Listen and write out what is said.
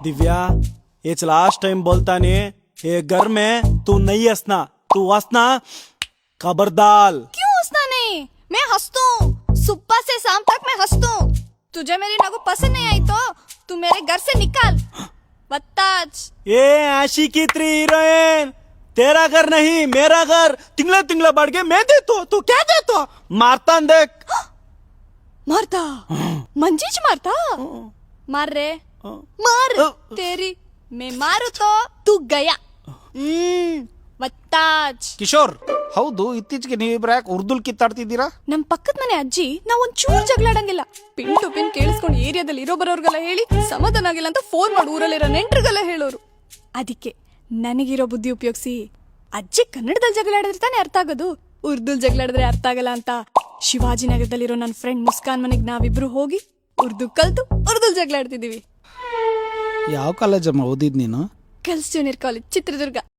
दिव्या, ये last time बोलता नहीं, ये घर में तू नहीं हंसना, तू हंसना खबरदार। क्यों हंसना नहीं? मैं हंसता हूँ, सुबह से शाम तक मैं हंसता हूँ। तुझे मेरी नगु पसंद नहीं आई तो तू मेरे घर से निकाल, बत्ताज। ये आशिकी 3 हीरोइन, तेरा घर नहीं मेरा घर, तिंगला तिंगला बढ़ के मैं देता, तू क्या देता? मारता देख। मारता? मंजीच मारता? मार रे, मार तेरी। मैं मारू तो तू गया। ಬತ್ತಾಜ್. ಕಿಶೋರ್, ಹೌದು, ಇತ್ತೀಚೆಗೆ ನೀವಿಬ್ರು ಯಾಕೆ ಉರ್ದುಲ್ ಕಿತ್ತಾಡ್ತಿದ್ದೀರಾ? ನಮ್ ಪಕ್ಕದ ಮನೆ ಅಜ್ಜಿ ನಾವ್ ಒಂಚೂರು ಜಗಳಾಡಂಗಿಲ್ಲ. ಪಿನ್ ಟು ಪಿನ್ ಕೇಳಿಸ್ಕೊಂಡು ಏರಿಯಾದಲ್ಲಿ ಇರೋ ಬರೋರ್ಗೆಲ್ಲ ಹೇಳಿ ಸಮಾಧಾನ ಆಗಿಲ್ಲ ಅಂತ ಫೋನ್ ಮಾಡಿ ಊರಲ್ಲಿರೋ ನೆಂಟ್ರಿಗೆಲ್ಲ ಹೇಳೋರು. ಅದಕ್ಕೆ ನನಗಿರೋ ಬುದ್ಧಿ ಉಪಯೋಗಿಸಿ ಅಜ್ಜಿ ಕನ್ನಡದಲ್ಲಿ ಜಗಳಾಡಿದ್ರೆ ತಾನೇ ಅರ್ಥ ಆಗೋದು, ಉರ್ದುಲ್ ಜಗಳಾಡಿದ್ರೆ ಅರ್ಥ ಆಗಲ್ಲ ಅಂತ ಶಿವಾಜಿನಗರದಲ್ಲಿರೋ ನನ್ನ ಫ್ರೆಂಡ್ ಮುಸ್ಕಾನ್ ಮನೆಗೆ ನಾವಿಬ್ರು ಹೋಗಿ ಉರ್ದು ಕಲ್ತು ಉರ್ದುಲ್ ಜಗಳಾಡ್ತಿದೀವಿ. ಯಾವ ಕಾಲೇಜಮ್ಮ ಓದಿದ್ ನೀನು? Girls junior college, Chitradurga.